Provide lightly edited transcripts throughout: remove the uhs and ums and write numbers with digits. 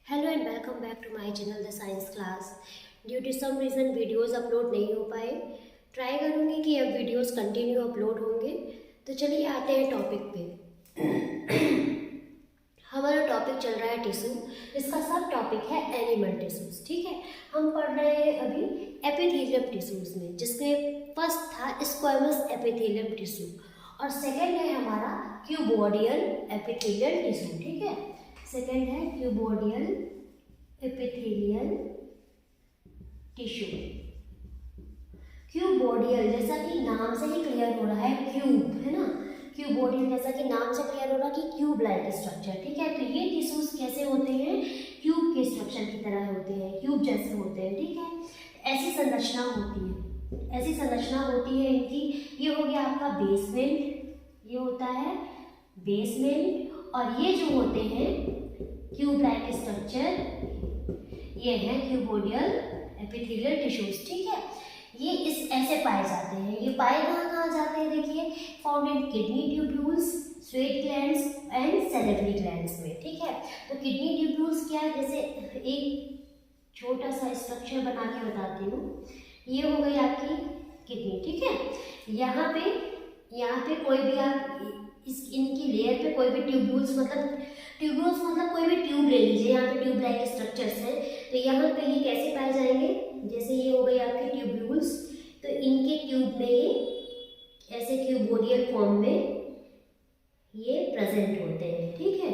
Hello and welcome back to my channel the science class. Due to some reason videos upload नहीं हो पाए। Try करूँगी कि अब वीडियोस कंटिन्यू अपलोड होंगे। तो चलिए आते हैं टॉपिक पे। हमारा टॉपिक चल रहा है टिश्यू। इसका सब टॉपिक है एनिमल टिश्यूज। ठीक है, हम पढ़ रहे हैं अभी एपिथेलियम टिश्यूज में, जिसमें फर्स्ट था स्क्वैमस एपिथेलियम टिश्यू और सेकेंड है हमारा क्यूबोडियल एपिथेलियल टिश्यू। ठीक है, सेकेंड है क्यूबोडियल एपिथेलियल टिश्यू। क्यूबोडियल जैसा कि नाम से ही क्लियर हो रहा है, क्यूब है ना। क्यूबोडियल जैसा कि नाम से क्लियर हो रहा है कि क्यूब लाइक स्ट्रक्चर। ठीक है, तो ये टिश्यूज कैसे होते हैं? क्यूब के स्ट्रक्चर की तरह होते हैं, क्यूब जैसे होते हैं। ठीक है, ऐसी संरचना होती है, ऐसी संरचना होती है इनकी। ये हो गया आपका बेसमेंट, ये होता है बेसमेंट, और ये जो होते हैं क्यूब लाइक स्ट्रक्चर, ये है क्यूबोडियल एपिथेलियल टिश्यूज। ठीक है, ये इस ऐसे पाए जाते हैं। ये पाए कहाँ जाते हैं? देखिए, found in kidney tubules, sweat glands and salivary glands में। ठीक है, तो किडनी ट्यूब्यूल्स क्या है? जैसे एक छोटा सा स्ट्रक्चर बना के बताती हूँ। ये हो गई आपकी किडनी। ठीक है, यहाँ पे कोई भी आप इनकी लेयर पे कोई भी ट्यूब्यूल्स मतलब कोई भी ट्यूब ले लीजिए। यहाँ पे ट्यूब लाइक स्ट्रक्चर्स हैं, तो यहाँ पे ये कैसे पाए जाएंगे? जैसे ये हो गई आपके ट्यूब्यूल्स, तो इनके ट्यूब में ये ऐसे क्यूबोडियल फॉर्म में ये प्रेजेंट होते हैं। ठीक है,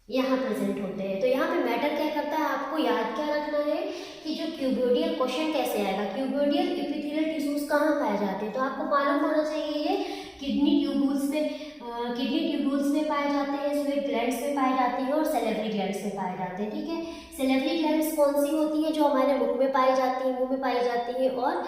यहाँ प्रेजेंट होते हैं। तो यहाँ पे मैटर क्या करता है, आपको याद क्या रखना है कि जो क्यूबोडियल क्वेश्चन कैसे आएगा, क्यूबोडियल एपिथेलियल टिश्यूज कहाँ पाए जाते हैं? तो आपको मालूम होना चाहिए ये किडनी ट्यूब्यूल्स में पाए जाते हैं, स्वेट ग्लैंड्स में पाए जाते हैं और सैलिवरी ग्लैंड्स में पाए जाते हैं। ठीक है, सैलिवरी ग्लैंड्स कौन सी होती है? जो हमारे मुंह में पाई जाती है, मुंह में पाई जाती है और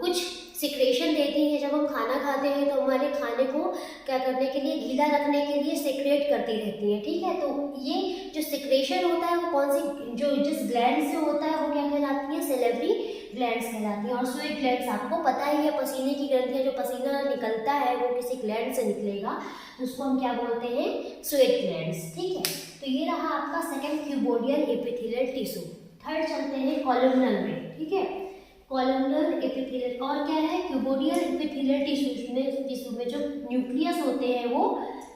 कुछ सिक्रेशन देती है। जब हम खाना खाते हैं तो हमारे खाने को क्या करने के लिए, गीला रखने के लिए सिक्रेट करती रहती है। ठीक है, तो ये जो सिक्रेशन होता है वो कौन सी, जो जिस ग्लैंड से होता है वो क्या कहलाती है? सैलिवरी ग्लैंड्स कहलाती हैं। और स्वेट ग्लैंड्स आपको पता ही है, पसीने की ग्रंथियाँ, जो पसीना निकलता है वो किसी ग्लैंड से निकलेगा, उसको हम क्या बोलते हैं? Sweat glands. ठीक है, तो ये रहा आपका second cuboidal epithelial tissue. Third चलते हैं कॉलमनर में। ठीक है, कॉलमनर एपिथेलियल और क्या है? क्यूबोडियल एपिथेलियल टिश्यू में जो न्यूक्लियस होते हैं वो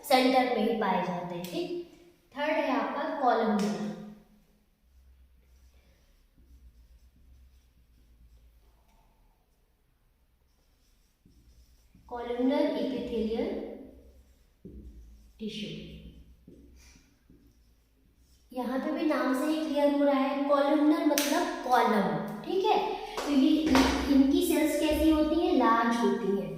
सेंटर में ही पाए जाते हैं। ठीक, थर्ड है आपका कॉलमनर। कॉलमनर एपिथेलियल टिश्यू, यहाँ पे भी नाम से ही क्लियर हो रहा है, कॉलमनर मतलब कॉलम। ठीक है, तो ये इनकी सेल्स कैसी होती हैं? लार्ज होती हैं,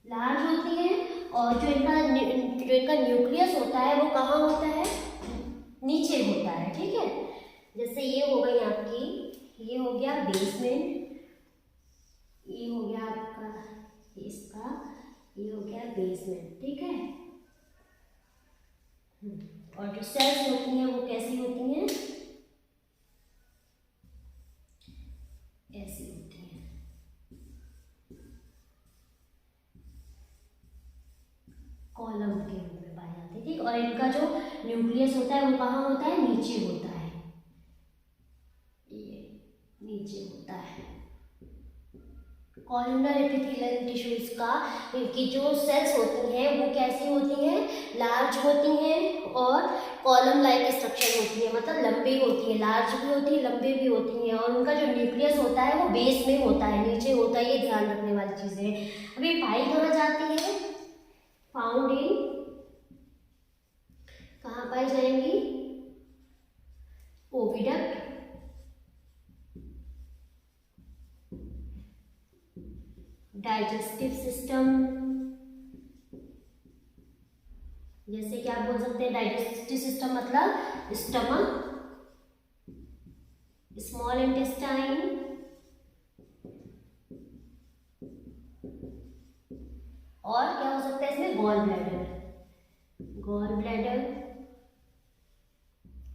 लार्ज होती हैं। और जो इनका न्यूक्लियस होता है वो कहाँ होता है? नीचे होता है। ठीक है, जैसे ये हो गई आपकी, ये हो गया बेसमेंट, ये हो गया आपका इसका, ये हो गया बेसमेंट। ठीक है, और जो सेल्स होती हैं वो कैसी होती हैं? ऐसी होती हैं, कॉलम के रूप में पाए जाते हैं। ठीक, और इनका जो न्यूक्लियस होता है वो कहाँ होता है? नीचे होता है, ये नीचे होता है। कॉलमनर एपिथेलियल टिश्यूज का इनकी जो सेल्स होती हैं वो कैसी होती हैं? लार्ज होती हैं और कॉलम लाइक स्ट्रक्चर होती है, मतलब लंबी होती है, लार्ज भी होती है, लंबी भी होती हैं। और उनका जो न्यूक्लियस होता है वो बेस में होता है, नीचे होता है। ये ध्यान रखने वाली चीज़ें हैं। अभी पाई कहाँ जाती है? फाउंड इन, कहाँ पाई जाएंगी? ओविडक्ट, डाइजेस्टिव सिस्टम, जैसे कि आप बोल सकते हैं डाइजेस्टिव सिस्टम मतलब स्टमक, स्मॉल इंटेस्टाइन और क्या हो सकता है इसमें? Gall bladder, gall bladder.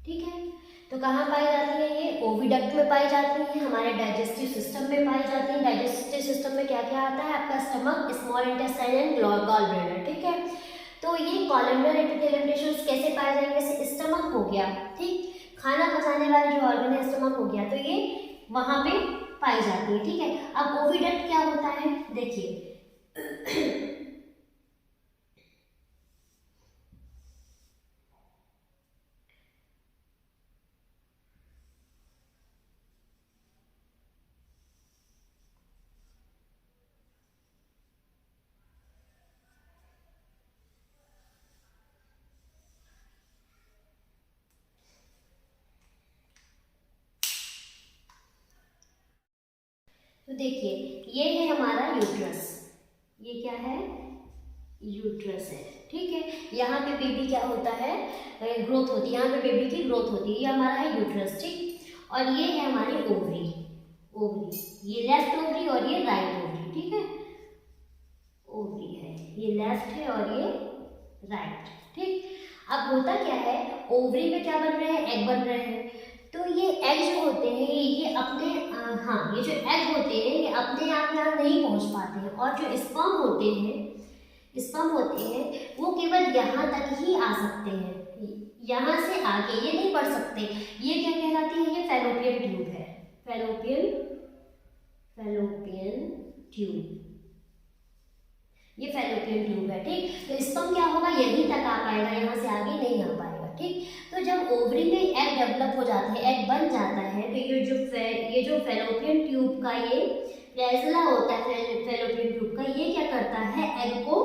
ठीक है, तो कहाँ पाई जाती है? ये ओविडक्ट में पाई जाती है, हमारे डाइजेस्टिव सिस्टम में पाई जाती है। डाइजेस्टिव सिस्टम में क्या क्या आता है? आपका stomach, small intestine and gall bladder. ठीक है, तो ये कॉलमनर एपिथेलियल टिश्यूज कैसे पाए जाएंगे? जैसे स्टमक हो गया, ठीक, खाना पचाने वाले जो ऑर्गन है स्टमक हो गया, तो ये वहां पे पाई जाती है, ठीक है। अब ओविडक्ट क्या होता है, देखिए तो देखिए ये है हमारा यूट्रस, ये क्या है, यूट्रस है, ठीक है। यहाँ पे बेबी क्या होता है, ग्रोथ होती है, यहाँ पे बेबी की ग्रोथ होती है, ये हमारा है यूट्रस, ठीक। और ये है हमारी ओवरी, ओवरी, ये लेफ्ट ओवरी और ये राइट ओवरी, ठीक है। ओवरी है, ये लेफ्ट है और ये राइट, ठीक। अब होता क्या है, ओवरी में क्या बन रहे हैं, एग बन रहे हैं। तो ये एग जो होते हैं ये अपने हाँ, ये जो एग होते हैं ये अपने आप यहाँ नहीं पहुँच पाते हैं, और जो स्पर्म होते हैं वो केवल यहाँ तक ही आ सकते हैं, यहाँ से आगे ये नहीं बढ़ सकते। ये क्या कहलाती है, ये फैलोपियन ट्यूब है, फैलोपियन ट्यूब, ये फैलोपियन ट्यूब है, ठीक। तो स्पर्म क्या होगा, यहीं तक आ पाएगा, यहाँ से आगे नहीं आ पाएगा, ठीक। तो जब ओवरी में एग डेवलप हो जाता है, एग बन जाता है, तो ये जो फैलोपियन ट्यूब का ये फ्लैजेला होता है, फैलोपियन ट्यूब का, ये क्या करता है, एग को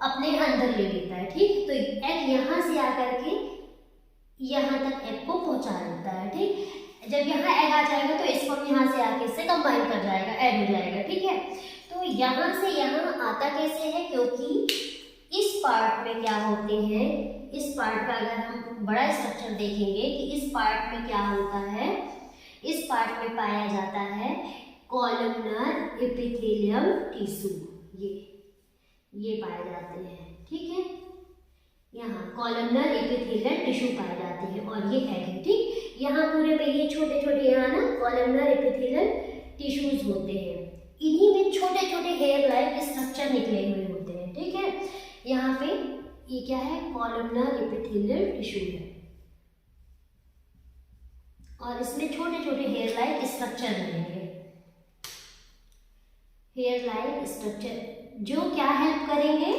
अपने अंदर ले लेता है, ठीक। तो एग यहाँ से आकर के यहाँ तक एग को पहुँचा देता है, ठीक। जब यहाँ एग आ जाएगा तो स्पर्म यहाँ से आके इससे कंबाइन कर जाएगा, ऐड हो जाएगा, ठीक है। तो यहाँ से यहाँ आता कैसे है, क्योंकि इस पार्ट में क्या होते हैं, इस पार्ट का अगर हम बड़ा स्ट्रक्चर देखेंगे कि इस पार्ट में क्या होता है, इस पार्ट में पाया जाता है कॉलमनर एपिथेलियम टिश्यू, ये पाए जाते हैं, ठीक है। यहाँ कॉलमनर एपिथेलियल टिश्यू पाए जाते हैं और ये एग है, ठीक। यहाँ पूरे पे ये छोटे छोटे यहाँ ना कॉलमनर एपिथेलियल टिश्यूज होते हैं, इन्हीं में छोटे छोटे हेयर लाइक स्ट्रक्चर निकले हुए होते हैं, ठीक है। यहाँ पे ये क्या है, कॉलमनर एपिथेलियल टिश्यू है, और इसमें छोटे छोटे हेयर लाइक स्ट्रक्चर रहेंगे, हेयर लाइक स्ट्रक्चर जो क्या हेल्प करेंगे,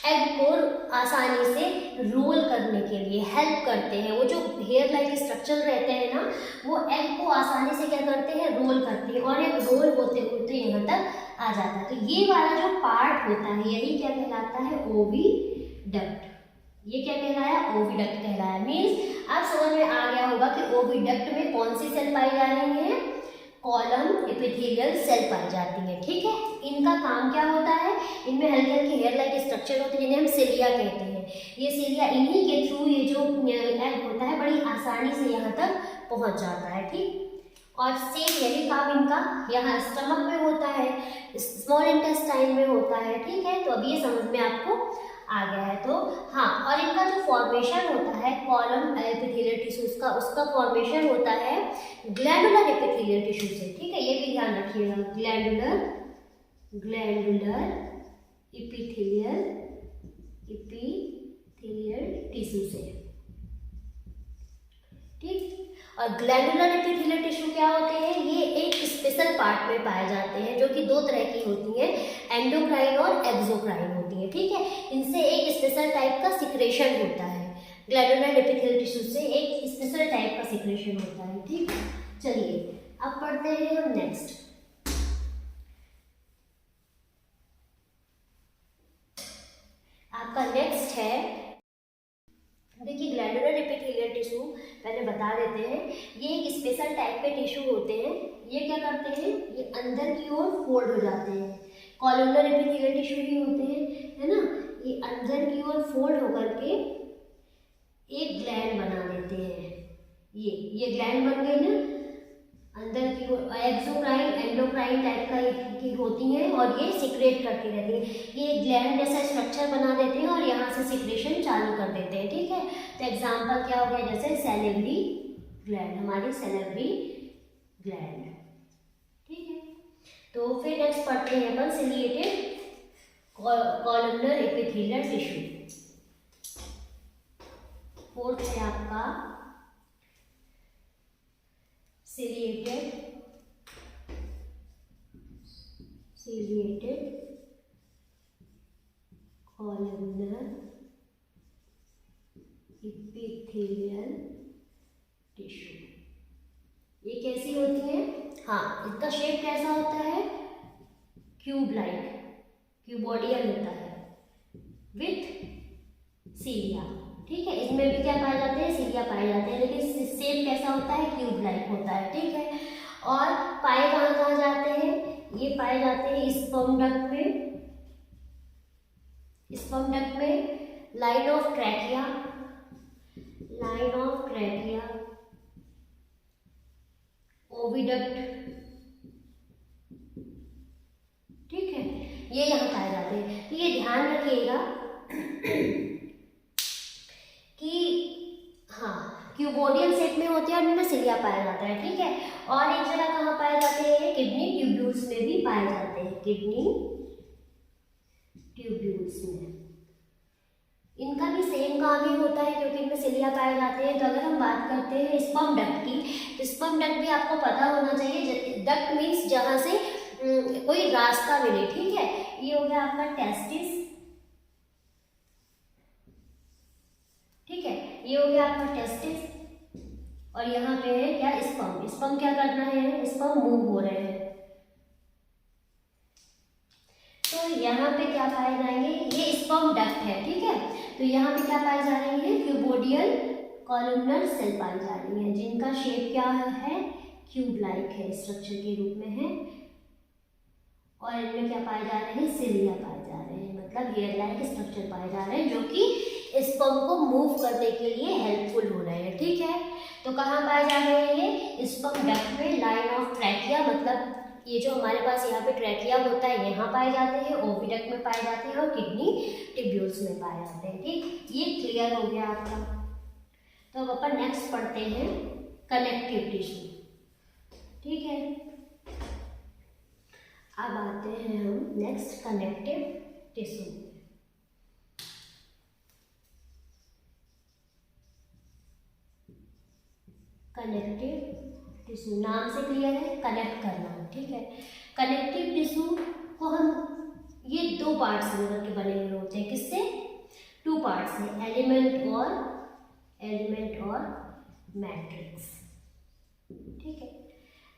एग को आसानी से रोल करने के लिए हेल्प करते हैं। वो जो हेयर लाइक स्ट्रक्चर रहते हैं ना, वो एग को आसानी से क्या करते हैं, रोल करते हैं, और एग रोल होते होते यहाँ तक आ जाता है। तो ये वाला जो पार्ट होता है यही क्या कहलाता है, ओविडक्ट। ये क्या कहलाया, ओविडक्ट कहलाया। मीन्स आप समझ में आ गया होगा कि ओविडक्ट में कौन सी सेल पाई जा रही है, कॉलम एपिथेलियल सेल पाई जाती है, ठीक है। इनका काम क्या होता है, इनमें हल्के हल्के हेयर लाइक स्ट्रक्चर होते हैं जिन्हें हम सिलिया कहते हैं। ये सिलिया इन्हीं के थ्रू ये जो एग होता है बड़ी आसानी से यहाँ तक पहुँच जाता है, ठीक। और सेम यही काम इनका यहाँ स्टमक में होता है, स्मॉल इंटेस्टाइन में होता है, ठीक है। तो अब ये समझ में आपको आ गया है। तो हाँ, और इनका जो फॉर्मेशन होता है कॉलम एपिथेलियल टिश्यूज का, उसका फॉर्मेशन होता है ग्लैंडुलर एपिथेलियल टिश्यू से, ठीक है। ये भी ध्यान रखिएगा, ग्लैंडुलर एपिथेलियल टिश्यू से, ठीक। और ग्लैंडुलर एपिथेलियल टिश्यू क्या होते हैं, ये एक स्पेशल पार्ट में पाए जाते हैं जो कि दो तरह की होती हैं, एंडोक्राइन और एक्सोक्राइन होती है, ठीक है। इनसे एक स्पेशल टाइप का सिक्रेशन होता है, ग्लैंडुलर एपिथेलियल टिश्यू से एक स्पेशल टाइप का सिक्रेशन होता है, ठीक। चलिए अब पढ़ते हैं हम नेक्स्ट। आपका नेक्स्ट है, देखिए ग्लैंडुलर एपिथेलियल टिश्यू पहले बता देते हैं, ये एक स्पेशल टाइप के टिश्यू होते हैं। ये क्या करते हैं, ये अंदर की ओर फोल्ड हो जाते हैं, कॉलमनर एपिथेलियल टिश्यू भी होते हैं, है ना। ये अंदर की ओर फोल्ड होकर के एक ग्लैंड बना देते हैं, ये ग्लैंड बन गई ना अंदर की ओर, एक्सोक्राइन एंडोक्राइन टाइप की होती हैं और ये सिक्रेट करती रहती है। ये ग्लैंड जैसा स्ट्रक्चर बना देते हैं और यहाँ से सिक्रेशन चालू कर देते हैं, ठीक है। तो एग्जांपल क्या हो गया, जैसे सैलिवरी ग्लैंड, हमारी सैलिवरी ग्लैंड, ठीक है। तो फिर नेक्स्ट पढ़ते हैं अपन ciliated columnar epithelial tissue. Fourth है आपका ciliated columnar epithelial tissue। ये कैसी होती है? हाँ, इसका शेप कैसा होता है? क्यूब लाइक, क्यूबोडियल होता है विथ सीलिया। ठीक है, इसमें भी क्या पाए जाते हैं? सीलिया पाए जाते हैं, लेकिन शेप कैसा होता है? क्यूब लाइक होता है। ठीक है, और पाए कहाँ कहाँ जाते हैं? ये पाए जाते हैं स्पर्म डक्ट में, स्पर्म डक्ट में, लाइन ऑफ ट्रैकिया, ओविडक्ट। ठीक है, ये यहाँ पाए जाते हैं। तो ये ध्यान रखिएगा कि हाँ, क्यूबोडियल शेप में होते हैं और इनमें सिलिया पाया जाता है। ठीक है, और एक जगह कहाँ पाए जाते हैं? किडनी ट्यूब्यूल्स में भी पाए जाते हैं, किडनी ट्यूब्यूल्स में। इनका भी सेम काम ही होता है क्योंकि इनमें सिलिया पाए जाते हैं। तो अगर हम बात करते हैं स्पर्म डक्ट की, तो स्पर्म डक्ट भी आपको पता होना चाहिए। डक्ट मीन्स जहाँ से कोई रास्ता मिले। ठीक है, ये हो गया आपका टेस्टिस। ठीक है, ये हो गया आपका टेस्टिस, और यहाँ पे है क्या? स्पर्म। स्पर्म क्या करना है? स्पर्म मूव हो रहे हैं। तो यहाँ पे क्या पाए जाएंगे? ये स्पर्म डक्ट है। ठीक है, तो यहाँ पे क्या पाई जा रही है? क्यूबोडियल कॉलमनर सेल पाई जा रही है, जिनका शेप क्या है? क्यूब लाइक है, स्ट्रक्चर के रूप में है। और इनमें क्या पाए जा रहे हैं? सिलिया पाए जा रहे हैं, मतलब हेयर लाइक स्ट्रक्चर पाए जा रहे हैं, जो कि स्पर्म को मूव करने के लिए हेल्पफुल हो रहे हैं। ठीक है, तो कहाँ पाए जा रहे हैं? ये स्पर्म डक्ट में, लाइन ऑफ ट्रैकिया, मतलब ये जो हमारे पास यहाँ पे ट्रैकिया होता है यहाँ पाए जाते हैं, ओविडक्ट में पाए जाते हैं, और किडनी ट्यूब्यूल्स में पाए जाते हैं। ठीक, ये क्लियर हो गया आपका। तो अब अपन नेक्स्ट पढ़ते हैं कनेक्टिव टिश्यू। ठीक है, अब आते हैं हम next connective tissue. Connective tissue नाम से क्लियर है, कनेक्ट करना। ठीक है, कनेक्टिव टिश्यू को हम ये दो पार्ट से मिलकर के बने हुए होते हैं। किससे? टू पार्ट से, एलिमेंट और मैट्रिक्स। ठीक है,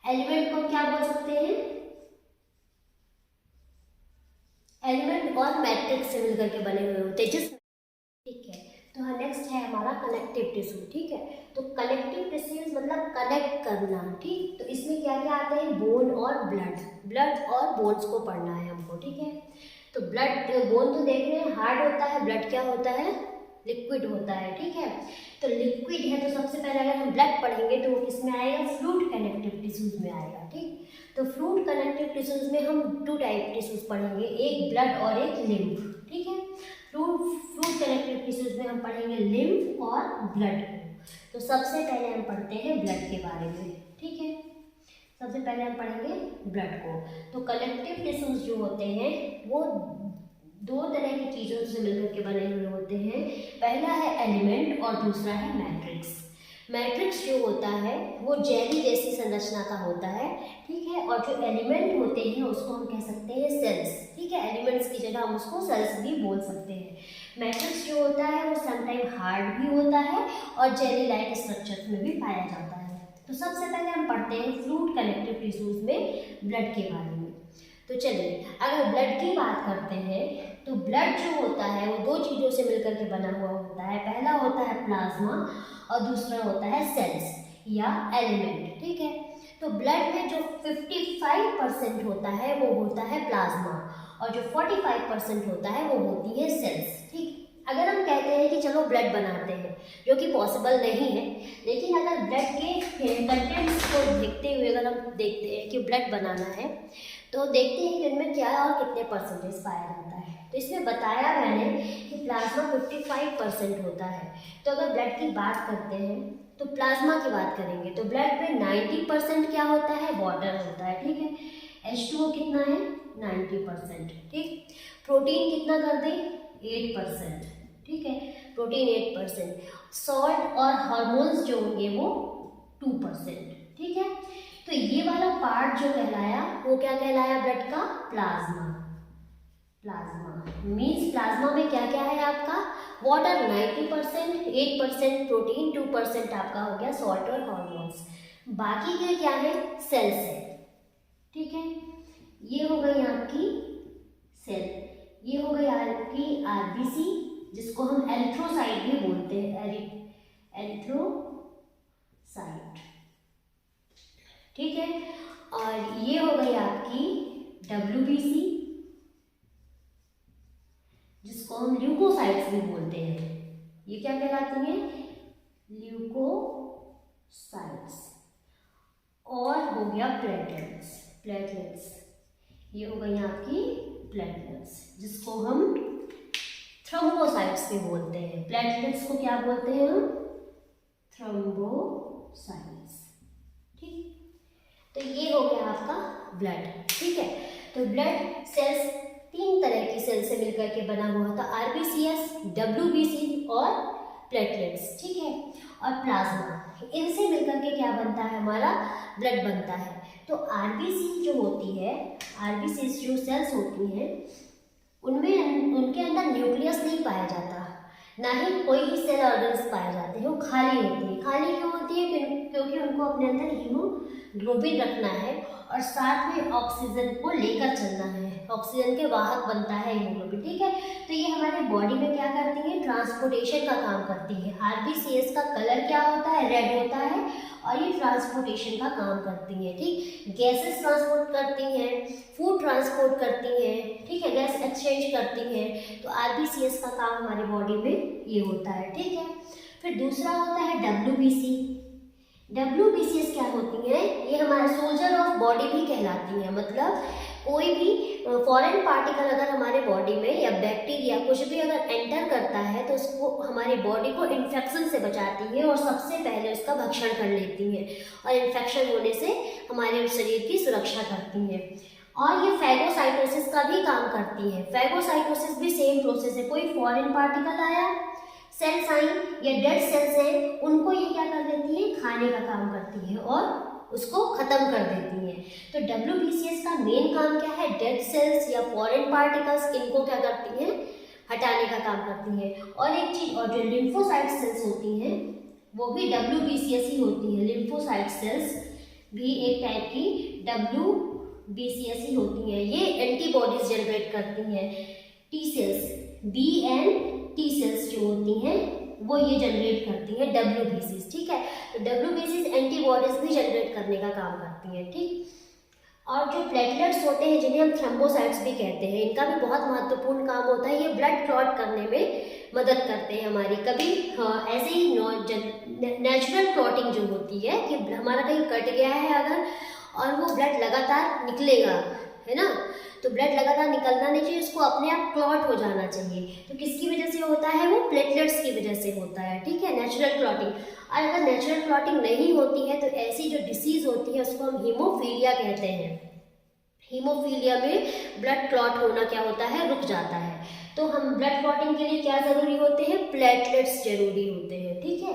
एलिमेंट को क्या बोल सकते हैं? एलिमेंट और मैट्रिक्स से मिलकर के बने हुए होते हैं जिस। ठीक है, तो हाँ, नेक्स्ट है हमारा कनेक्टिव टिश्यू। ठीक है, तो कनेक्टिव टिश्यू मतलब कनेक्ट करना। ठीक, तो इसमें क्या क्या आते हैं? बोन और ब्लड और बोन्स को पढ़ना है हमको। ठीक है, तो ब्लड, बोन तो देख रहे हैं हार्ड होता है, ब्लड क्या होता है? लिक्विड होता है। ठीक है, तो लिक्विड है, तो सबसे पहले अगर हम ब्लड पढ़ेंगे तो वो किस में आएगा? फ्लूइड कनेक्टिव टिश्यूज में आएगा। ठीक, तो फ्लूइड कनेक्टिव टिश्यूज में हम टू टाइप टिश्यूज पढ़ेंगे, एक ब्लड और एक लिम्फ। ठीक है, फ्लूइड कनेक्टिव टिश्यूज में हम पढ़ेंगे लिम्फ और ब्लड को। तो सबसे पहले हम पढ़ते हैं ब्लड के बारे में। ठीक है, सबसे पहले हम पढ़ेंगे ब्लड को। तो कनेक्टिव टिश्यूज जो होते हैं वो दो तरह की चीज़ों से मिलकर के बने हुए होते हैं। पहला है एलिमेंट और दूसरा है मैट्रिक्स। मैट्रिक्स जो होता है वो जेली जैसी संरचना का होता है। ठीक है, और जो एलिमेंट होते हैं उसको हम कह सकते हैं सेल्स। ठीक है, एलिमेंट्स की जगह हम उसको सेल्स भी बोल सकते हैं। मैट्रिक्स जो होता है वो समटाइम हार्ड भी होता है और जेली लाइक स्ट्रक्चर में भी पाया जाता है। तो सबसे पहले हम पढ़ते हैं फ्लूइड कनेक्टिव टिश्यूज में ब्लड के बारे में। तो चलिए, अगर ब्लड की बात करते हैं तो ब्लड जो होता है वो दो चीज़ों से मिलकर के बना हुआ होता है। पहला होता है प्लाज्मा और दूसरा होता है सेल्स या एलिमेंट। ठीक है, तो ब्लड में जो 55% होता है वो होता है प्लाज्मा और जो 45% होता है वो होती है सेल्स। ठीक, अगर हम कहते हैं कि चलो ब्लड बनाते हैं, जो कि पॉसिबल नहीं है, लेकिन अगर ब्लड के कंटेंट्स को देखते हुए अगर हम देखते हैं कि ब्लड बनाना है तो देखते हैं कि इनमें क्या और कितने परसेंटेज पाया जाता है। तो इसमें बताया मैंने कि प्लाज्मा 55% होता है। तो अगर ब्लड की बात करते हैं तो प्लाज्मा की बात करेंगे तो ब्लड में 90% क्या होता है? वाटर होता है। ठीक है, H2O कितना है? 90%। ठीक, प्रोटीन कितना कर दें? 8%। ठीक है, प्रोटीन 8%। सॉल्ट और हार्मोन्स जो होंगे वो 2%। ठीक है। तो ये वाला पार्ट जो कहलाया वो क्या कहलाया ब्लड का? प्लाज्मा। प्लाज्मा मीन्स प्लाज्मा में क्या क्या है आपका? वाटर 90%, 8% प्रोटीन, 2% आपका हो गया सॉल्ट और हॉर्मोन्स। बाकी के क्या है? सेल्स है, ठीक है। ये हो गई आपकी सेल, ये हो गई आपकी आरबीसी जिसको हम एरिथ्रोसाइट भी बोलते हैं, एरिथ्रोसाइट, ठीक है। और ये हो गई आपकी डब्ल्यूबीसी जिसको हम ल्यूकोसाइट्स भी बोलते हैं। ये क्या कहलाती हैं? ल्यूकोसाइट्स। और हो गया प्लेटलेट्स, प्लेटलेट्स ये हो गई आपकी प्लेटलेट्स जिसको हम थ्रोम्बोसाइट्स भी बोलते हैं। प्लेटलेट्स को क्या बोलते हैं हम? थ्रोम्बोसाइट्स, ठीक। तो ये हो गया आपका ब्लड, ठीक है। तो ब्लड सेल्स 3 तरह की सेल से मिलकर के बना हुआ था, आरबीसीएस, डब्ल्यूबीसी और प्लेटलेट्स, ठीक है। और प्लाज्मा, इनसे मिलकर के क्या बनता है? हमारा ब्लड बनता है। तो आरबीसी जो होती है, आरबीसी जो सेल्स होती हैं उनमें उनके अंदर न्यूक्लियस नहीं पाया जाता, ना ही कोई ही सेल ऑर्गन्स पाए जाते हैं, वो खाली होती है। खाली क्यों होती है? क्योंकि उनको अपने अंदर हीमोग्लोबिन रखना है और साथ में ऑक्सीजन को लेकर चलना है, ऑक्सीजन के वाहक बनता है हीमोग्लोबिन, ठीक है। तो ये हमारे बॉडी में क्या करती है? ट्रांसपोर्टेशन का काम करती है। आरबीसीएस का कलर क्या होता है? रेड होता है और ये ट्रांसपोर्टेशन का काम करती है, ठीक। गैसेस ट्रांसपोर्ट करती हैं, फूड ट्रांसपोर्ट करती हैं, ठीक है, गैस एक्सचेंज करती हैं। तो आरबीसीएस का काम हमारे बॉडी में ये होता है, ठीक है। फिर दूसरा होता है डब्ल्यूबीसी। डब्ल्यूबीसीएस क्या होती है? ये हमारा सोल्जर ऑफ बॉडी भी कहलाती है। मतलब कोई भी फॉरेन पार्टिकल अगर हमारे बॉडी में या बैक्टीरिया कुछ भी अगर एंटर करता है तो उसको हमारी बॉडी को इन्फेक्शन से बचाती है और सबसे पहले उसका भक्षण कर लेती है और इन्फेक्शन होने से हमारे शरीर की सुरक्षा करती है। और ये फैगोसाइटोसिस का भी काम करती है। फैगोसाइटोसिस भी सेम प्रोसेस है। कोई फॉरेन पार्टिकल आया, सेल्स आई या डेड सेल्स हैं, उनको ये क्या कर देती है? खाने का काम करती है और उसको खत्म कर देती हैं। तो डब्ल्यूबीसीएस का मेन काम क्या है? डेड सेल्स या फॉरेन पार्टिकल्स, इनको क्या करती हैं? हटाने का काम करती हैं। और एक चीज और, जो लिम्फोसाइट सेल्स होती हैं वो भी डब्ल्यूबीसीएस ही होती हैं। लिम्फोसाइट सेल्स भी एक टाइप की डब्ल्यूबीसीएस ही होती हैं। ये एंटीबॉडीज जनरेट करती हैं। T cells, B and T cells जो होती हैं वो ये जनरेट करती है डब्ल्यूबीसीज, ठीक है। तो डब्ल्यूबीसीज एंटीबॉडीज भी जनरेट करने का काम करती हैं, ठीक। और जो प्लेटलेट्स होते हैं जिन्हें हम थ्रोम्बोसाइट्स भी कहते हैं, इनका भी बहुत महत्वपूर्ण काम होता है। ये ब्लड क्लॉट करने में मदद करते हैं हमारी। कभी ऐसे ही नेचुरल क्लॉटिंग जो होती है कि हमारा कहीं कट गया है अगर और वो ब्लड लगातार निकलेगा, है ना, तो ब्लड लगातार निकलना नहीं चाहिए, उसको अपने आप क्लॉट हो जाना चाहिए। तो किसकी वजह से होता है? वो प्लेटलेट्स की वजह से होता है, ठीक है, नेचुरल क्लॉटिंग। और अगर नेचुरल क्लॉटिंग नहीं होती है तो ऐसी जो डिसीज होती है उसको हम हीमोफीलिया कहते हैं। हीमोफीलिया में ब्लड क्लॉट होना क्या होता है? रुक जाता है। तो हम ब्लड क्लॉटिंग के लिए क्या जरूरी होते हैं? प्लेटलेट्स जरूरी होते हैं, ठीक है।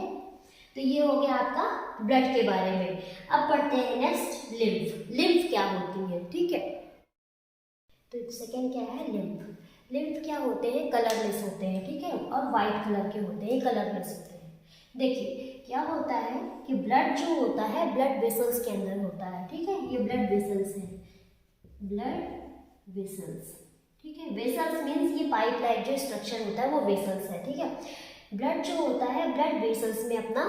तो ये हो गया आपका ब्लड के बारे में। अब पढ़ते हैं नेक्स्ट लिम्फ। लिम्फ क्या होती है, ठीक है। तो सेकेंड क्या है? लिम्फ। लिम्फ क्या होते हैं? कलरलेस होते हैं, ठीक है, और वाइट कलर के होते हैं, कलरलेस होते हैं। देखिए क्या होता है कि ब्लड जो होता है ब्लड वेसल्स के अंदर होता है, ठीक है। ये ब्लड वेसल्स हैं, ब्लड वेसल्स, ठीक है। वेसल्स मीन्स ये पाइप लाइक जो स्ट्रक्चर होता है वो वेसल्स है, ठीक है। ब्लड जो होता है ब्लड वेसल्स में अपना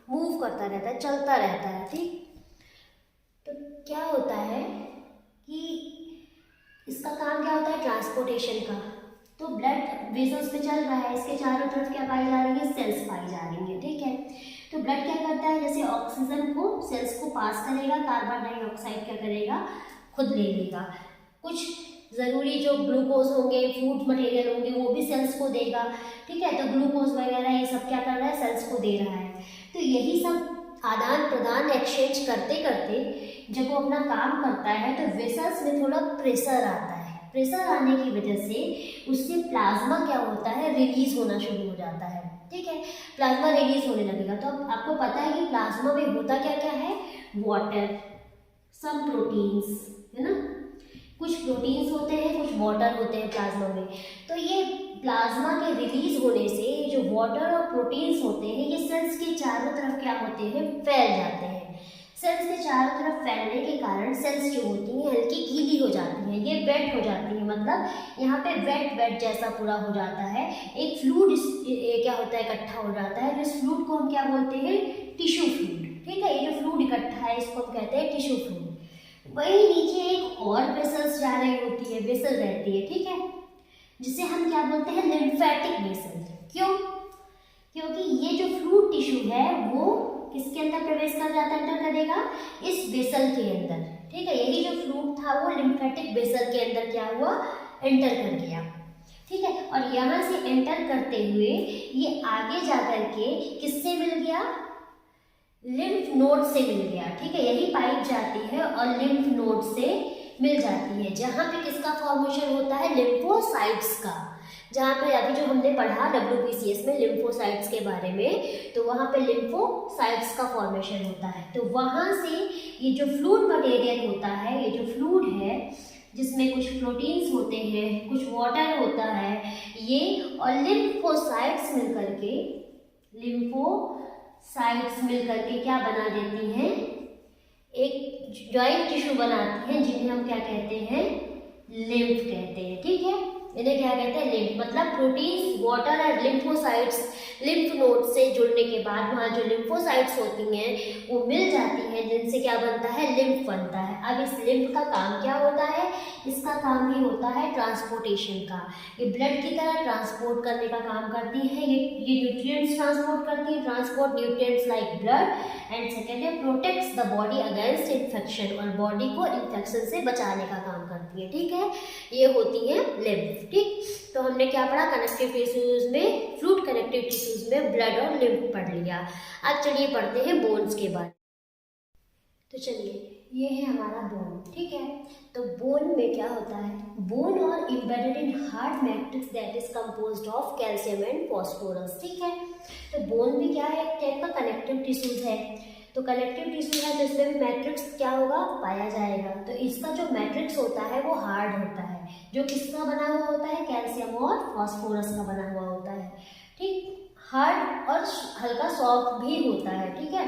मूव करता रहता है, चलता रहता है, ठीक। तो क्या होता है कि इसका काम क्या होता है? ट्रांसपोर्टेशन का। तो ब्लड वेसल्स पे चल रहा है, इसके चारों तरफ क्या पाई जा रही है? सेल्स पाई जा रही है, ठीक है। तो ब्लड क्या करता है? जैसे ऑक्सीजन को सेल्स को पास करेगा, कार्बन डाइऑक्साइड क्या करेगा? खुद ले लेगा। कुछ ज़रूरी जो ग्लूकोज होंगे, फूड मटेरियल होंगे, वो भी सेल्स को देगा, ठीक है। तो ग्लूकोज वगैरह ये सब क्या कर रहा है? सेल्स को दे रहा है। तो यही सब आदान प्रदान एक्सचेंज करते करते जब वो अपना काम करता है तो वेसल्स में थोड़ा प्रेशर आता है। प्रेशर आने की वजह से उससे प्लाज्मा क्या होता है? रिलीज होना शुरू हो जाता है, ठीक है। प्लाज्मा रिलीज होने लगेगा। तो अब आपको पता है कि प्लाज्मा में होता क्या क्या है? वाटर, सम प्रोटीन्स, है ना, कुछ प्रोटीन्स होते हैं, कुछ वाटर होते हैं प्लाज्मा में। तो ये प्लाज्मा के रिलीज होने से जो वाटर और प्रोटीन्स होते हैं ये सेल्स के चारों तरफ क्या होते हैं, फैल जाते हैं। सेल्स के चारों तरफ फैलने के कारण सेल्स जो होती हैं हल्की गीली हो जाती हैं, ये वेट हो जाती हैं, मतलब यहाँ पे वेट जैसा पूरा हो जाता है। एक फ्लूइड क्या होता है, इकट्ठा हो जाता है। इस फ्लूइड को हम क्या बोलते हैं, टिश्यू फ्लूइड। ठीक है, ये जो फ्लूइड इकट्ठा है इसको हम कहते हैं टिश्यू फ्लूइड। वहीं नीचे एक और वेसल्स जा रही होती है, वेसल रहती है, ठीक है, जिसे हम क्या बोलते हैं, लिम्फेटिक वेसल। क्यों? क्योंकि ये जो फ्लूइड टिश्यू है वो किसके अंदर प्रवेश कर जाता है, एंटर करेगा इस वेसल के अंदर। ठीक है, यही जो फ्लूइड था वो लिम्फेटिक वेसल के अंदर क्या हुआ, एंटर कर गया। ठीक है, और यहाँ से एंटर करते हुए ये आगे जाकर के किससे मिल गया, लिम्फ नोड से मिल गया। ठीक है, यही पाइप जाती है और लिम्फ नोड से मिल जाती है, जहाँ पे किसका फॉर्मेशन होता है, लिम्फोसाइट्स का। जहाँ पे अभी जो हमने पढ़ा WBCS में लिम्फोसाइट्स के बारे में, तो वहाँ पे लिम्फोसाइट्स का फॉर्मेशन होता है। तो वहाँ से ये जो फ्लूइड मटेरियल होता है, ये जो फ्लूइड है जिसमें कुछ प्रोटीन्स होते हैं, कुछ वाटर होता है, ये और लिम्फोसाइट्स मिलकर के क्या बना देती हैं, एक जॉइंट टिश्यू बनाती हैं, जिन्हें हम क्या कहते हैं, लिम्फ कहते हैं। ठीक है, इन्हें क्या कहते हैं, लिम्फ। मतलब प्रोटीन्स, वाटर और लिम्फोसाइट्स लिम्फ नोड से जुड़ने के बाद वहाँ जो लिम्फोसाइट्स होती हैं वो मिल जाती हैं, जिनसे क्या बनता है, लिम्फ बनता है। अब इस लिम्फ का काम क्या होता है, इसका काम ही होता है ट्रांसपोर्टेशन का। ये ब्लड की तरह ट्रांसपोर्ट करने का काम करती है, ये न्यूट्रिएंट्स ट्रांसपोर्ट करती है, transport nutrients like blood. And second है protects the body against infection, और बॉडी को इन्फेक्शन से बचाने का काम करती है। ठीक है, ये होती है लिम्फ। ठीक, तो हमने क्या पढ़ा, कनेक्टिव टिश्यूज में, फ्लूइड कनेक्टिव टिश्यूज में ब्लड और लिम्फ पढ़ लिया। अब चलिए पढ़ते हैं बोन्स के बारे में। तो चलिए, ये है हमारा बोन। ठीक है, तो बोन में क्या होता है, बोन और embedded in hard matrix that is composed of calcium and phosphorus. ठीक है, तो बोन भी क्या है, एक टाइप का कनेक्टिव टिश्यूज है। तो कनेक्टिव टिश्यू है तो इसमें भी मैट्रिक्स क्या होगा, पाया जाएगा। तो इसका जो मैट्रिक्स होता है वो हार्ड होता है, जो किसका बना हुआ होता है, कैल्शियम और फॉस्फोरस का बना हुआ होता है। ठीक, हार्ड और हल्का सॉफ्ट भी होता है। ठीक है,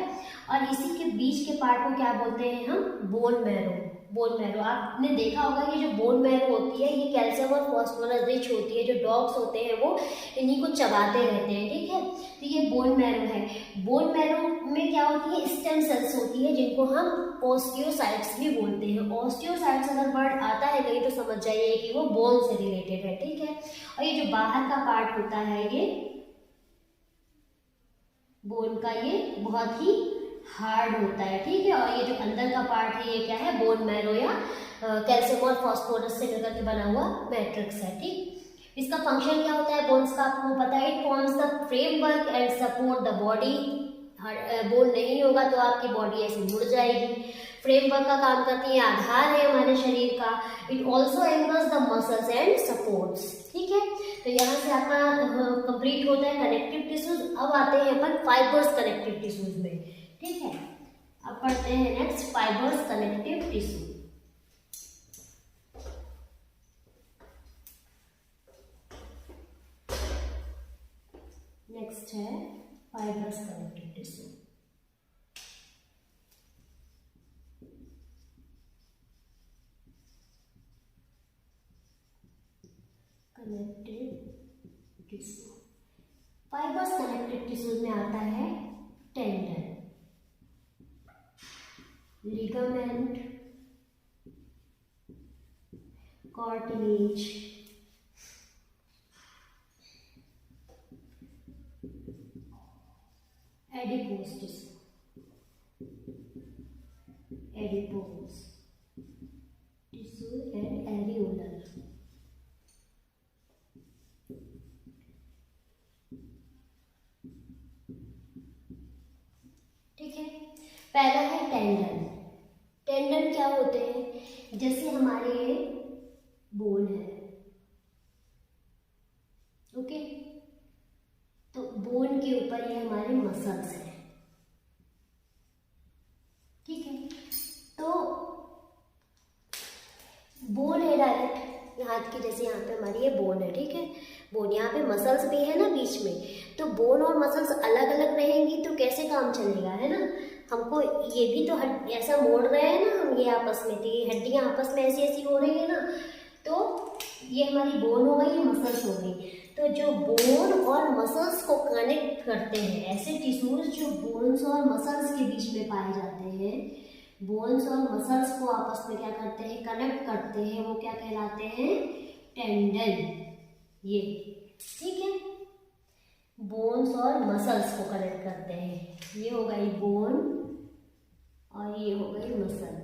और इसी के बीच के पार्ट को क्या बोलते हैं हम, बोन मैरो। बोन मैरो आपने देखा होगा, ये जो बोन मैरो होती है ये कैल्शियम और फॉस्फोरस रिच होती है। जो डॉग्स होते हैं वो इन्हीं को चबाते रहते हैं। ठीक है, तो ये बोन मैरो है। बोन मैरो में क्या होती है, स्टेम सेल्स होती है, जिनको हम ऑस्टियोसाइट्स भी बोलते हैं। ऑस्टियोसाइट्स अगर वर्ड आता है कहीं तो समझ जाइए कि वो बोन से रिलेटेड है। ठीक है, और ये जो बाहर का पार्ट होता है ये बोन का, ये बहुत ही हार्ड होता है। ठीक है, और ये जो अंदर का पार्ट है ये क्या है, बोन मैरो या कैल्शियम और फॉस्फोरस से मिलकर के बना हुआ मैट्रिक्स है। ठीक, इसका फंक्शन क्या होता है बोन्स का, आपको पता है, it forms the framework and support the body. Bone नहीं होगा तो आपकी बॉडी ऐसे मुड़ जाएगी। फ्रेमवर्क का काम करती है, आधार है हमारे शरीर का। It also anchors the muscles and supports. ठीक है, तो यहाँ से आपका कंप्लीट होता है कनेक्टिव टिश्यूज। अब आते हैं अपन फाइबर्स कनेक्टिव टिश्यूज में। ठीक है, अब पढ़ते हैं next fibres connective tissue. Next है fibres connective tissue. Connective tissue, fibres connective tissue में आता है tendon, ligament, cartilage, adipose tissue, adipose tissue and areolar. ठीक है, पहला है टेंडन। टेंडन क्या होते हैं, जैसे हमारे ये बोन है, ओके, तो बोन के ऊपर ये हमारे मसल्स हैं। ठीक है, हाथ की, जैसे यहाँ पे हमारी ये बोन है, ठीक है, बोन, यहाँ पे मसल्स भी है ना बीच में, तो बोन और मसल्स अलग अलग रहेंगी तो कैसे काम चलेगा, है ना। हमको ये भी तो ऐसा मोड़ रहे हैं ना हम, ये आपस में, तो ये हड्डियाँ आपस में ऐसी ऐसी हो रही है ना, तो ये हमारी बोन हो गई, मसल्स हो गई। तो जो बोन और मसल्स को कनेक्ट करते हैं, ऐसे टिश्यूज जो बोन्स और मसल्स के बीच में पाए जाते हैं, बोन्स और मसल्स को आपस में क्या करते हैं, कनेक्ट करते हैं, वो क्या कहलाते हैं, टेंडन। ये ठीक है, बोन्स और मसल्स को कनेक्ट करते हैं, ये हो गई बोन और ये हो गई मसल।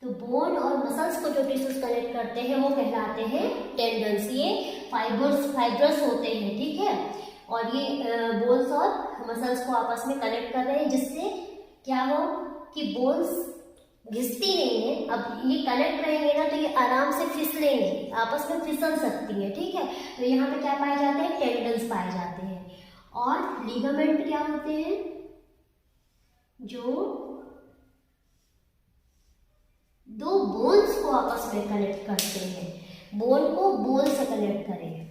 तो बोन और मसल्स को जो टिश्यूज कनेक्ट करते हैं वो कहलाते हैं टेंडन्स। ये फाइब्रस होते हैं, ठीक है, और ये बोन्स और मसल्स को आपस में कनेक्ट कर रहे हैं, जिससे क्या हो कि बोन्स घिसती नहीं है। अब ये कनेक्ट रहेंगे ना तो ये आराम से फिसलेंगे, आपस में फिसल सकती है, ठीक है। तो यहाँ पे क्या पाए जाते हैं, टेंडन्स पाए जाते हैं। और लिगामेंट क्या होते हैं, जो दो बोन्स को आपस में कनेक्ट करते हैं। बोन को बोन से कनेक्ट करें,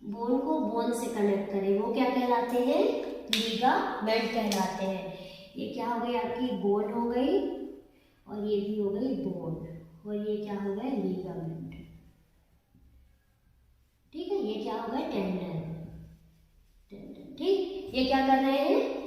बोन को बोन से कनेक्ट करें, वो क्या कहलाते हैं, लिगामेंट कहलाते हैं। ये क्या हो गई, आपकी बोन हो गई और ये भी हो गई बोन, और ये क्या हो गया, लिगामेंट, ठीक है। ये क्या हो गया, टेंडन, ठीक। ये क्या कर रहे हैं,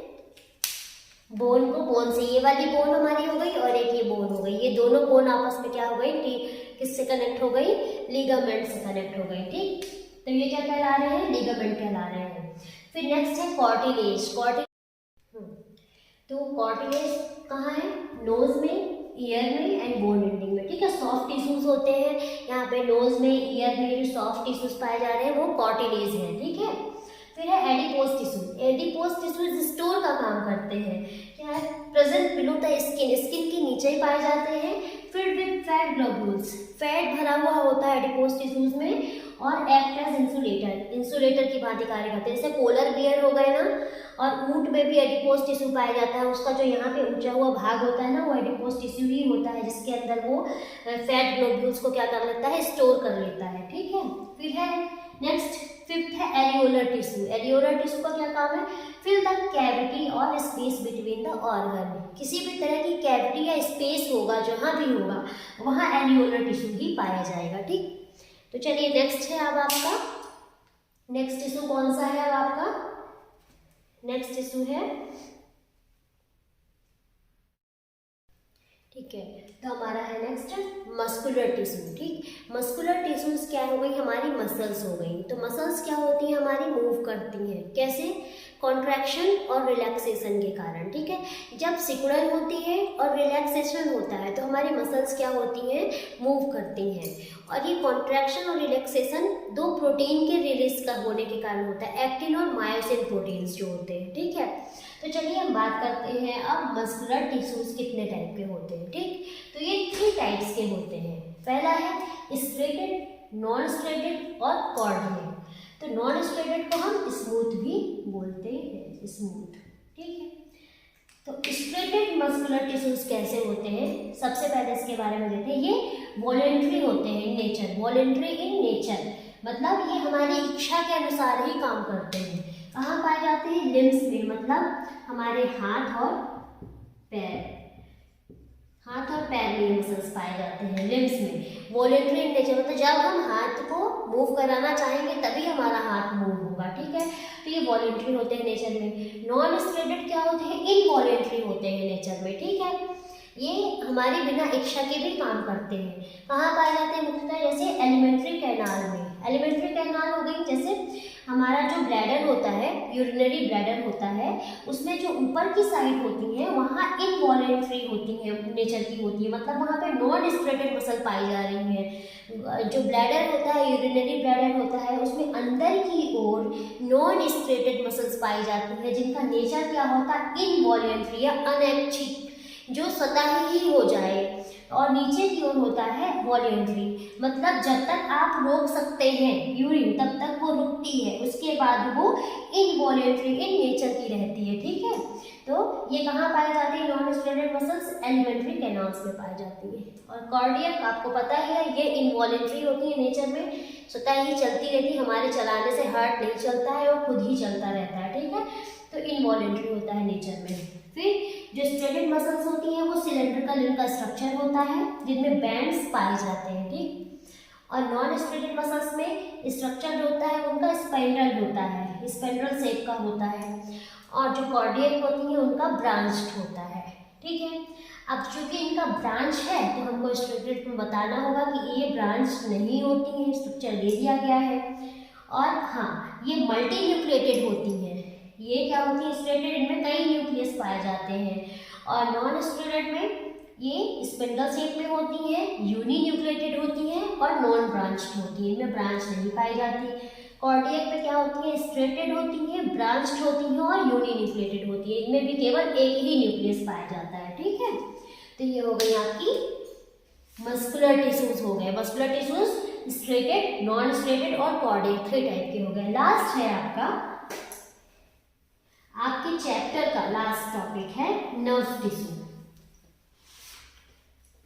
बोन को बोन से, ये वाली बोन हमारी हो गई और एक ये बोन हो गई, ये दोनों बोन आपस में क्या हो गई, किससे कनेक्ट हो गई, लिगामेंट से कनेक्ट हो गई, ठीक। तो ये क्या कहला रहे हैं, लिगामेंट कहला रहे हैं। फिर नेक्स्ट है कार्टिलेज। तो कार्टिलेज कहाँ है, नोज में, ईयर में एंड बोन एंडिंग में, ठीक है। सॉफ्ट टिश्यूज होते हैं यहाँ पे, नोज में, ईयर में जो सॉफ्ट टिश्यूज पाए जा रहे हैं वो कार्टिलेज है, ठीक है। फिर है adipose tissues. Adipose tissues store का काम करते हैं, क्या है, present below the skin, skin के नीचे ही पाए जाते हैं। फिर विद फैट ग्लोब्यूल्स, फैट भरा हुआ होता है एडिपोज टिश्यूज में, और एक्ट एज इंसुलेटर, इंसुलेटर की भांति कार्य करते हैं। जैसे पोलर बियर हो गए ना, और ऊंट में भी एडिपोज टिश्यू पाया जाता है, उसका जो यहाँ पे ऊंचा हुआ भाग होता है ना, वो एडिपोज टिश्यू ही होता है, जिसके अंदर वो फैट ग्लोब्यूल्स को क्या कर लेता है, स्टोर कर लेता है, ठीक है। फिर है नेक्स्ट, फिफ्थ है एरियोलर टिश्यू। एरियोलर टिश्यू का क्या काम है, फिल द कैविटी और स्पेस बिटवीन द ऑर्गन। किसी भी तरह की कैविटी या स्पेस होगा, जहाँ भी होगा वहाँ एरियोलर टिश्यू ही पाया जाएगा, ठीक। तो चलिए नेक्स्ट है अब आपका, नेक्स्ट टिश्यू कौन सा है अब आपका, नेक्स्ट टिश्यू है, ठीक है, तो हमारा है नेक्स्ट मस्कुलर टिश्यू, ठीक। मस्कुलर टिश्यूज क्या हो गई, हमारी मसल्स हो गई। तो मसल्स क्या होती हैं, हमारी मूव करती हैं, कैसे, कॉन्ट्रैक्शन और रिलैक्सेशन के कारण, ठीक है। जब सिकुड़न होती है और रिलैक्सेशन होता है तो हमारी मसल्स क्या होती हैं, मूव करती हैं। और ये कॉन्ट्रैक्शन और रिलैक्सेशन दो प्रोटीन के रिलीज का होने के कारण होता है, एक्टिन और मायोसिन प्रोटीन्स जो होते हैं, ठीक है। तो चलिए हम बात करते हैं अब मस्कुलर टिश्यूज कितने टाइप के होते हैं, ठीक। तो ये 3 टाइप्स के होते हैं। पहला है स्ट्रेटेड, नॉन स्ट्रेटेड और कॉर्डिनेट। तो नॉन स्ट्रेटेड को हम स्मूथ भी बोलते हैं, स्मूथ, ठीक है। तो स्ट्रेटेड मस्कुलर टिश्यूज कैसे होते हैं, सबसे पहले इसके बारे में देखते हैं। ये वॉलेंट्री होते हैं in nature, voluntary in nature, मतलब ये हमारी इच्छा के अनुसार ही काम करते हैं। कहाँ पाए जाते हैं, लिम्स में, मतलब हमारे हाथ और पैर, हाथ और पैर में मसल्स पाए जाते हैं, लिम्स में। वॉलेंट्री इन नेचर मतलब जब हम हाथ को मूव कराना चाहेंगे तभी हमारा हाथ मूव होगा, ठीक है। तो ये वॉलेंट्री होते हैं नेचर में। नॉन स्ट्रेटेड क्या होते हैं, इनवॉलेंट्री होते हैं नेचर में, ठीक है। ये हमारे बिना इच्छा के भी काम करते हैं। कहाँ पाए जाते हैं मुख्यतः, जैसे एलिमेंट्री कैनाल में। एलिमेंट्री कैनाल हो गई, जैसे हमारा जो ब्लैडर होता है, यूरिनरी ब्लैडर होता है, उसमें जो ऊपर की साइड होती है वहाँ इनवॉलेंट्री होती है, नेचर की होती है, मतलब वहाँ पे नॉन स्ट्रेटेड मसल पाई जा रही है। जो ब्लैडर होता है, यूरिनरी ब्लैडर होता है, उसमें अंदर की ओर नॉन स्ट्रेटेड मसल्स पाई जाती है, जिनका नेचर क्या होता है, इनवॉलेंट्री या अनैच्छिक, जो स्वतः ही हो जाए। और नीचे की ओर होता है वॉलेंट्री, मतलब जब तक आप रोक सकते हैं यूरिन तब तक वो रुकती है, उसके बाद वो इनवॉलेंट्री इन नेचर की रहती है, ठीक है। तो ये कहाँ पाई जाती है? Non striated muscles alimentary canals में पाई जाती है। और कार्डियक आपको पता ही है, ये इनवॉलेंट्री होती है नेचर में, स्वतः ही चलती रहती है, हमारे चलाने से हार्ट नहीं चलता है, वो खुद ही चलता रहता है, ठीक है। तो इनवॉलेंट्री होता है नेचर में। फिर जो स्टेरॉयड मसल्स होती हैं वो सिलेंड्रिकल इनका स्ट्रक्चर होता है, जिनमें बैंड्स पाए जाते हैं, ठीक। और नॉन स्टेरॉयड मसल्स में स्ट्रक्चर जो होता है उनका स्पाइरल होता है, स्पाइरल शेप का होता है। और जो कार्डियक होती हैं उनका ब्रांच्ड होता है, ठीक है। अब चूंकि इनका ब्रांच है तो हमको स्टेरॉयड में बताना होगा कि ये ब्रांच नहीं होती है, स्ट्रक्चर दे दिया गया है। और हाँ, ये मल्टी न्यूक्लिएटेड होती हैं। ये क्या होती है? स्टेरॉयड, इनमें कई न्यूक्लियस पाए जाते हैं। और नॉन स्टेरॉयड में ये स्पिंडल शेप में होती है, यूनी न्यूक्लिएटेड होती है और नॉन ब्रांच्ड होती है, इनमें ब्रांच नहीं पाई जाती। कार्डियक में क्या होती है? स्ट्रेटेड होती है, ब्रांच्ड होती है और यूनी न्यूक्लिएटेड होती है, इनमें भी केवल एक ही न्यूक्लियस पाया जाता है, ठीक है। तो ये हो गई आपकी मस्कुलर टिश्यूज हो गए। Muscular tissues striated, non striated और कार्डियक, 3 टाइप के हो गए। लास्ट है आपके चैप्टर का लास्ट टॉपिक है नर्व टिश्यू।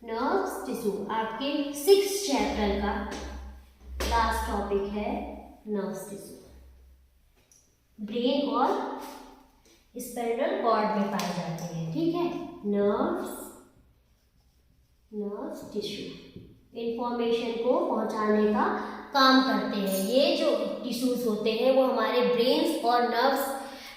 नर्व टिश्यू आपके 6th चैप्टर का लास्ट टॉपिक है नर्व टिश्यू। ब्रेन और स्पाइनल कॉर्ड में पाए जाते हैं, ठीक है। नर्व टिश्यू इंफॉर्मेशन को पहुंचाने का काम करते हैं। ये जो टिश्यूज होते हैं वो हमारे ब्रेन्स और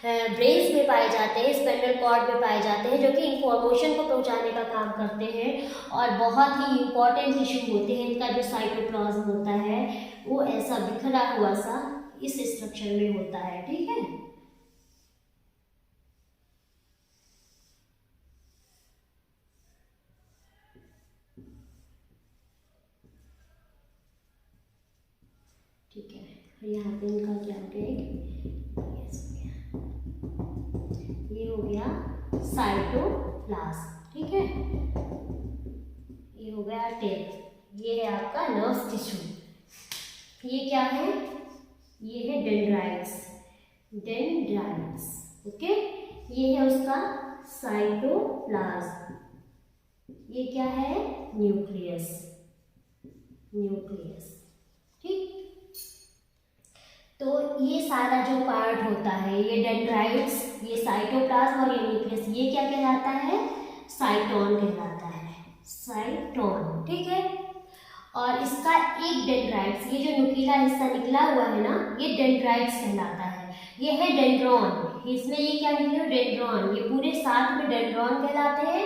ब्रेन्स में पाए जाते हैं, स्पाइनल कॉर्ड में पाए जाते हैं, जो कि इंफॉर्मेशन को पहुंचाने का काम करते हैं और बहुत ही इंपॉर्टेंट टिश्यू होते हैं। इनका जो साइटोप्लाज्म होता है वो ऐसा बिखरा हुआ सा इस स्ट्रक्चर में होता है, ठीक है। ठीक है, यहाँ पे इनका क्या हो गया? ये हो गया साइटोप्लाज्म, ठीक है। ये हो गया टेल। ये है आपका नर्व टिश्यू। ये क्या है? ये है डेंड्राइट्स, ओके। ये है उसका साइटोप्लाज्म। ये क्या है? न्यूक्लियस, ठीक। तो ये सारा जो पार्ट होता है, ये डेंड्राइट्स, ये साइटोप्लाज्म और ये न्यूक्लियस, ये क्या कहलाता है? साइटोन कहलाता है, साइटोन, ठीक है। और इसका एक डेंड्राइट्स, ये जो नुकीला हिस्सा निकला हुआ है ना, ये डेंड्राइट्स कहलाता है। ये है डेंड्रॉन, इसमें ये क्या निकले? डेंड्रॉन। ये पूरे साथ में डेंड्रॉन कहलाते हैं।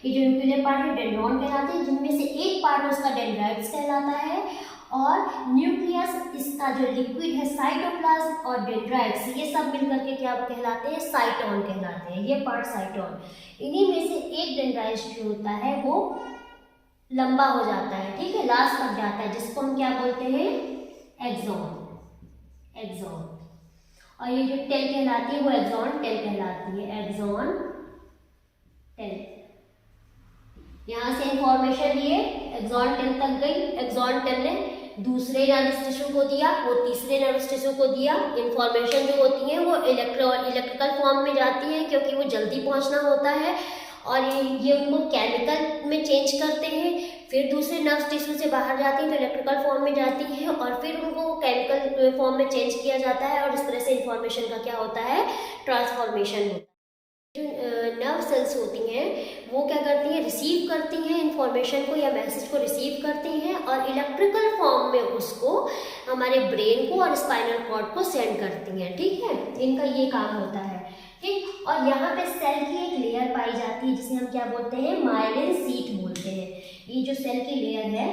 ये जो न्यूक्लियर पार्ट है डेंड्रॉन कहलाते हैं, जिनमें से एक पार्ट उसका डेंड्राइट्स कहलाता है। और न्यूक्लियस, इसका जो लिक्विड है साइटोप्लाज्म और डेंड्राइट्स, ये सब मिलकर के क्या कहलाते हैं? साइटोन कहलाते हैं। ये पार्ट साइटोन। इन्हीं में से एक डेंड्राइट्स जो होता है वो लंबा हो जाता है, ठीक है, लास्ट तक जाता है, जिसको हम क्या बोलते हैं? एक्सॉन। और ये जो टेल कहलाती है वो एक्सॉन टेल कहलाती है, एक्सॉन टेल। यहाँ से इंफॉर्मेशन लिए एक्सॉन टेल तक गई, एक्सॉन टेल ने दूसरे नर्वस टिश्यू को दिया, वो तीसरे नर्वस टिश्यू को दिया। इंफॉर्मेशन जो होती है वो इलेक्ट्रिकल फॉर्म में जाती है, क्योंकि वो जल्दी पहुंचना होता है। और ये उनको केमिकल में चेंज करते हैं, फिर दूसरे नर्वस टिश्यू से बाहर जाती है तो इलेक्ट्रिकल फॉर्म में जाती है, और फिर उनको केमिकल फॉर्म में चेंज किया जाता है। और इस तरह से इंफॉर्मेशन का क्या होता है? ट्रांसफॉर्मेशन होता है। जो नर्व सेल्स होती हैं वो क्या करती हैं? रिसीव करती हैं इंफॉर्मेशन को या मैसेज को रिसीव करती हैं और इलेक्ट्रिकल फॉर्म में उसको हमारे ब्रेन को और स्पाइनल कॉर्ड को सेंड करती हैं, ठीक है। इनका ये काम होता है, ठीक। और यहाँ पे सेल की एक लेयर पाई जाती है जिसे हम क्या बोलते हैं? माइलिन शीट बोलते हैं। ये जो सेल की लेयर है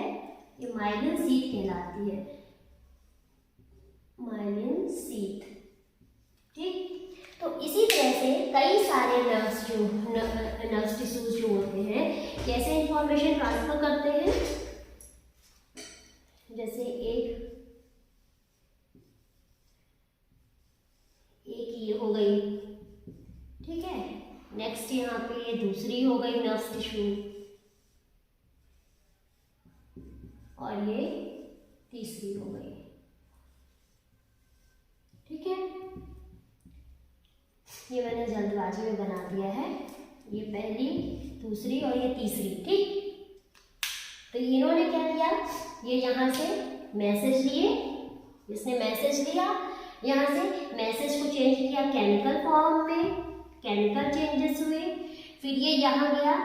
ये माइलिन शीट कहलाती है, माइलिन शीट, ठीक। तो इसी तरह से कई सारे नर्व्स टिश्यूज जो होते हैं कैसे इंफॉर्मेशन ट्रांसफर करते हैं? जैसे एक ये हो गई, ठीक है। नेक्स्ट यहाँ पे ये दूसरी हो गई नर्व्स टिश्यू, और ये तीसरी हो गई, ठीक है। ये मैंने जल्दबाजी में बना दिया है। ये पहली, दूसरी और ये तीसरी, ठीक। तो इन्होंने क्या किया, ये यहाँ से मैसेज लिए, इसने मैसेज लिया, यहाँ से मैसेज को चेंज किया केमिकल फॉर्म में, केमिकल चेंजेस हुए, फिर ये यहाँ गया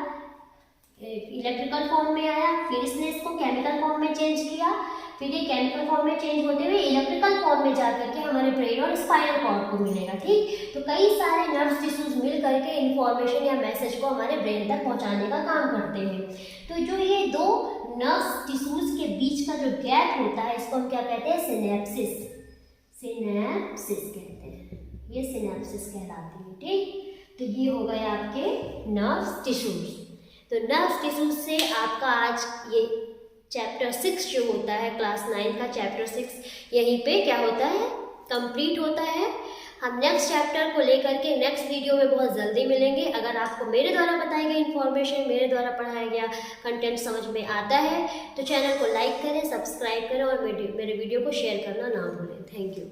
इलेक्ट्रिकल फॉर्म में आया, फिर इसने इसको केमिकल फॉर्म में चेंज किया, फिर ये केमिकल फॉर्म में चेंज होते हुए इलेक्ट्रिकल फॉर्म में जा करके हमारे ब्रेन और स्पाइनल कॉर्ड को मिलेगा, ठीक। तो कई सारे नर्व्स टिश्यूज मिल करके इंफॉर्मेशन या मैसेज को हमारे ब्रेन तक पहुंचाने का काम करते हैं। तो जो ये दो नर्व्स टिश्यूज के बीच का जो गैप होता है, इसको हम क्या कहते हैं, सिनेप्सिस, सिनेप्सिस कहते हैं, ये सिनेप्सिस कहलाती है, ठीक। तो ये हो गए आपके नर्व्स टिश्यूज। तो नर्व्स टिश्यूज से आपका आज ये चैप्टर 6 जो होता है क्लास 9 का चैप्टर 6 यहीं पे क्या होता है, कंप्लीट होता है। हम नेक्स्ट चैप्टर को लेकर के नेक्स्ट वीडियो में बहुत जल्दी मिलेंगे। अगर आपको मेरे द्वारा बताई गई इन्फॉर्मेशन, मेरे द्वारा पढ़ाया गया कंटेंट समझ में आता है तो चैनल को लाइक करें, सब्सक्राइब करें और मेरे वीडियो को शेयर करना ना भूलें। Thank you.